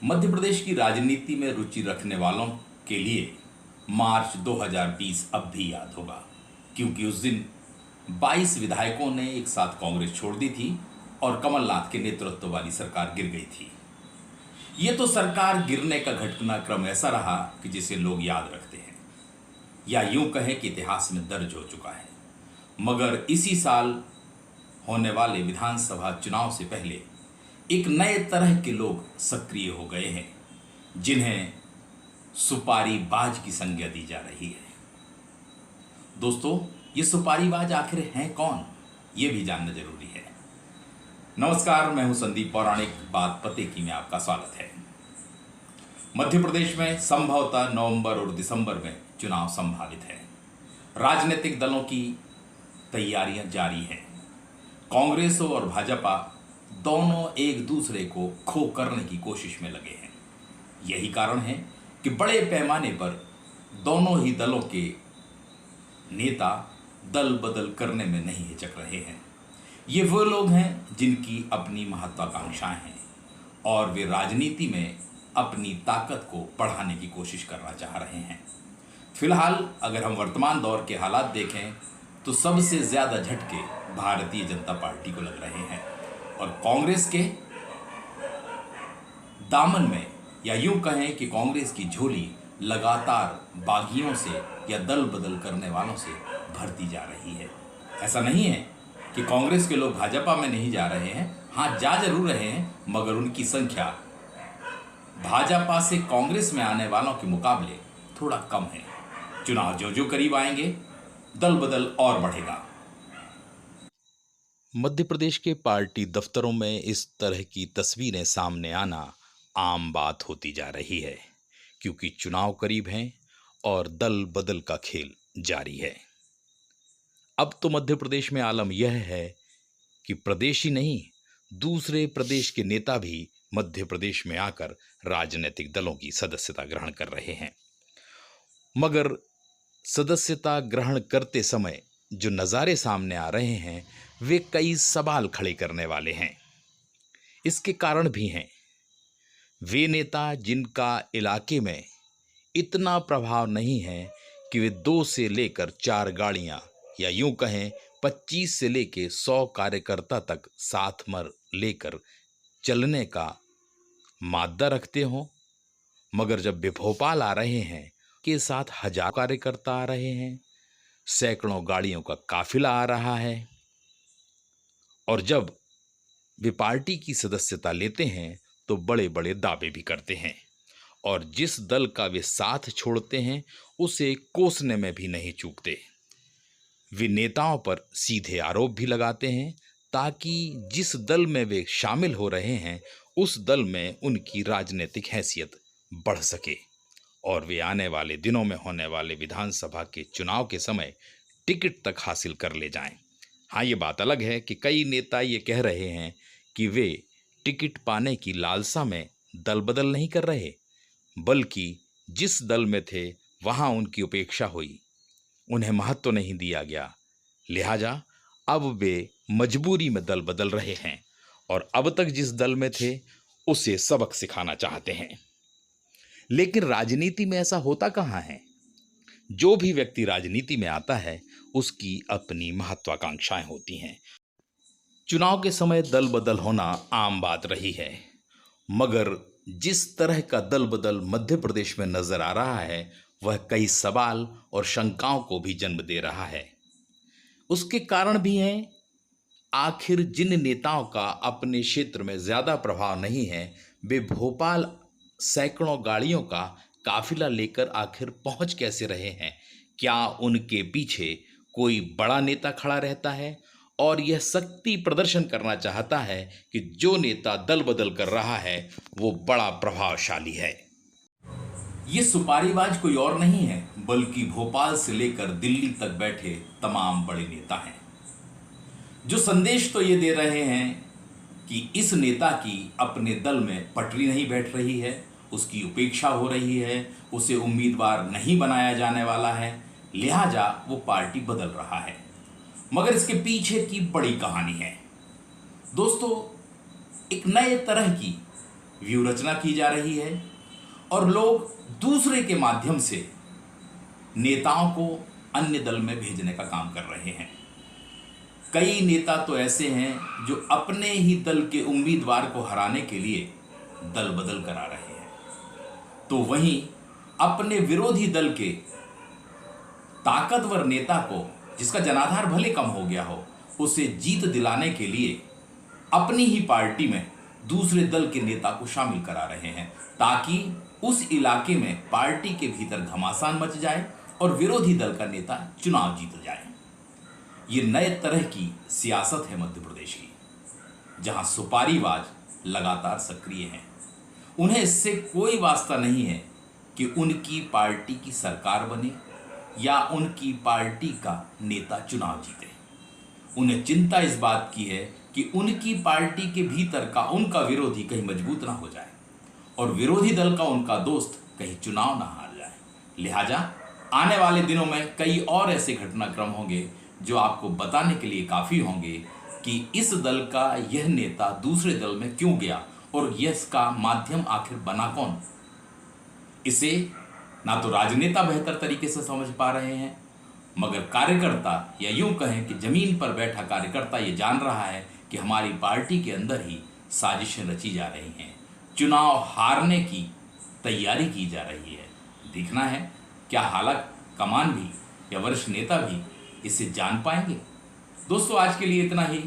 मध्य प्रदेश की राजनीति में रुचि रखने वालों के लिए मार्च 2020 अब भी याद होगा, क्योंकि उस दिन 22 विधायकों ने एक साथ कांग्रेस छोड़ दी थी और कमलनाथ के नेतृत्व वाली सरकार गिर गई थी। ये तो सरकार गिरने का घटनाक्रम ऐसा रहा कि जिसे लोग याद रखते हैं, या यूं कहें कि इतिहास में दर्ज हो चुका है। मगर इसी साल होने वाले विधानसभा चुनाव से पहले एक नए तरह के लोग सक्रिय हो गए हैं, जिन्हें सुपारीबाज की संज्ञा दी जा रही है। दोस्तों, ये सुपारीबाज आखिर हैं कौन, ये भी जानना जरूरी है। नमस्कार, मैं हूं संदीप पौराणिक, बात पते की में आपका स्वागत है। मध्य प्रदेश में संभवतः नवंबर और दिसंबर में चुनाव संभावित है। राजनीतिक दलों की तैयारियां जारी हैं। कांग्रेस और भाजपा दोनों एक दूसरे को खो करने की कोशिश में लगे हैं। यही कारण है कि बड़े पैमाने पर दोनों ही दलों के नेता दल बदल करने में नहीं हिचक रहे हैं। ये वो लोग हैं जिनकी अपनी महत्वाकांक्षाएं हैं और वे राजनीति में अपनी ताकत को बढ़ाने की कोशिश करना चाह रहे हैं। फिलहाल अगर हम वर्तमान दौर के हालात देखें तो सबसे ज़्यादा झटके भारतीय जनता पार्टी को लग रहे हैं और कांग्रेस के दामन में, या यूं कहें कि कांग्रेस की झोली लगातार बागियों से या दल बदल करने वालों से भरती जा रही है। ऐसा नहीं है कि कांग्रेस के लोग भाजपा में नहीं जा रहे हैं, हाँ जा जरूर रहे हैं, मगर उनकी संख्या भाजपा से कांग्रेस में आने वालों के मुकाबले थोड़ा कम है। चुनाव जो जो करीब आएंगे, दल बदल और बढ़ेगा। मध्य प्रदेश के पार्टी दफ्तरों में इस तरह की तस्वीरें सामने आना आम बात होती जा रही है, क्योंकि चुनाव करीब हैं और दल बदल का खेल जारी है। अब तो मध्य प्रदेश में आलम यह है कि प्रदेश ही नहीं, दूसरे प्रदेश के नेता भी मध्य प्रदेश में आकर राजनीतिक दलों की सदस्यता ग्रहण कर रहे हैं। मगर सदस्यता ग्रहण करते समय जो नज़ारे सामने आ रहे हैं वे कई सवाल खड़े करने वाले हैं। इसके कारण भी हैं। वे नेता जिनका इलाके में इतना प्रभाव नहीं है कि वे 2 से लेकर 4 गाड़ियां, या यूं कहें 25 से लेकर 100 कार्यकर्ता तक साथ में लेकर चलने का मादा रखते हों, मगर जब वे भोपाल आ रहे हैं के साथ 1000 कार्यकर्ता आ रहे हैं, सैकड़ों गाड़ियों का काफिला आ रहा है, और जब वे पार्टी की सदस्यता लेते हैं तो बड़े बड़े दावे भी करते हैं, और जिस दल का वे साथ छोड़ते हैं उसे कोसने में भी नहीं चूकते। वे नेताओं पर सीधे आरोप भी लगाते हैं ताकि जिस दल में वे शामिल हो रहे हैं उस दल में उनकी राजनीतिक हैसियत बढ़ सके और वे आने वाले दिनों में होने वाले विधानसभा के चुनाव के समय टिकट तक हासिल कर ले जाएं। हाँ, ये बात अलग है कि कई नेता ये कह रहे हैं कि वे टिकट पाने की लालसा में दल बदल नहीं कर रहे, बल्कि जिस दल में थे वहाँ उनकी उपेक्षा हुई, उन्हें महत्व नहीं दिया गया, लिहाजा अब वे मजबूरी में दल बदल रहे हैं और अब तक जिस दल में थे उसे सबक सिखाना चाहते हैं। लेकिन राजनीति में ऐसा होता कहाँ है? जो भी व्यक्ति राजनीति में आता है उसकी अपनी महत्वाकांक्षाएं होती हैं। चुनाव के समय दल बदल होना आम बात रही है, मगर जिस तरह का दल बदल मध्य प्रदेश में नजर आ रहा है वह कई सवाल और शंकाओं को भी जन्म दे रहा है। उसके कारण भी हैं। आखिर जिन नेताओं का अपने क्षेत्र में ज़्यादा प्रभाव नहीं है, वे भोपाल सैकड़ों गाड़ियों का काफिला लेकर आखिर पहुंच कैसे रहे हैं? क्या उनके पीछे कोई बड़ा नेता खड़ा रहता है और यह शक्ति प्रदर्शन करना चाहता है कि जो नेता दल बदल कर रहा है वो बड़ा प्रभावशाली है? ये सुपारीबाज कोई और नहीं है, बल्कि भोपाल से लेकर दिल्ली तक बैठे तमाम बड़े नेता हैं, जो संदेश तो ये दे रहे हैं कि इस नेता की अपने दल में पटरी नहीं बैठ रही है, उसकी उपेक्षा हो रही है, उसे उम्मीदवार नहीं बनाया जाने वाला है, लिहाजा वो पार्टी बदल रहा है। मगर इसके पीछे की बड़ी कहानी है। दोस्तों, एक नए तरह की व्यूह रचना की जा रही है और लोग दूसरे के माध्यम से नेताओं को अन्य दल में भेजने का काम कर रहे हैं। कई नेता तो ऐसे हैं जो अपने ही दल के उम्मीदवार को हराने के लिए दल बदल करा रहे हैं, तो वहीं अपने विरोधी दल के ताकतवर नेता को, जिसका जनाधार भले कम हो गया हो, उसे जीत दिलाने के लिए अपनी ही पार्टी में दूसरे दल के नेता को शामिल करा रहे हैं, ताकि उस इलाके में पार्टी के भीतर घमासान मच जाए और विरोधी दल का नेता चुनाव जीत जाए। ये नए तरह की सियासत है मध्य प्रदेश की, जहां सुपारीबाज लगातार सक्रिय हैं। उन्हें इससे कोई वास्ता नहीं है कि उनकी पार्टी की सरकार बने या उनकी पार्टी का नेता चुनाव जीते। उन्हें चिंता इस बात की है कि उनकी पार्टी के भीतर का उनका विरोधी कहीं मजबूत ना हो जाए और विरोधी दल का उनका दोस्त कहीं चुनाव ना हार जाए। लिहाजा आने वाले दिनों में कई और ऐसे घटनाक्रम होंगे जो आपको बताने के लिए काफ़ी होंगे कि इस दल का यह नेता दूसरे दल में क्यों गया और इसका माध्यम आखिर बना कौन। इसे ना तो राजनेता बेहतर तरीके से समझ पा रहे हैं, मगर कार्यकर्ता, या यूं कहें कि जमीन पर बैठा कार्यकर्ता ये जान रहा है कि हमारी पार्टी के अंदर ही साजिशें रची जा रही हैं, चुनाव हारने की तैयारी की जा रही है। देखना है क्या हालात कमान भी या वरिष्ठ नेता भी इसे जान पाएंगे। दोस्तों, आज के लिए इतना ही।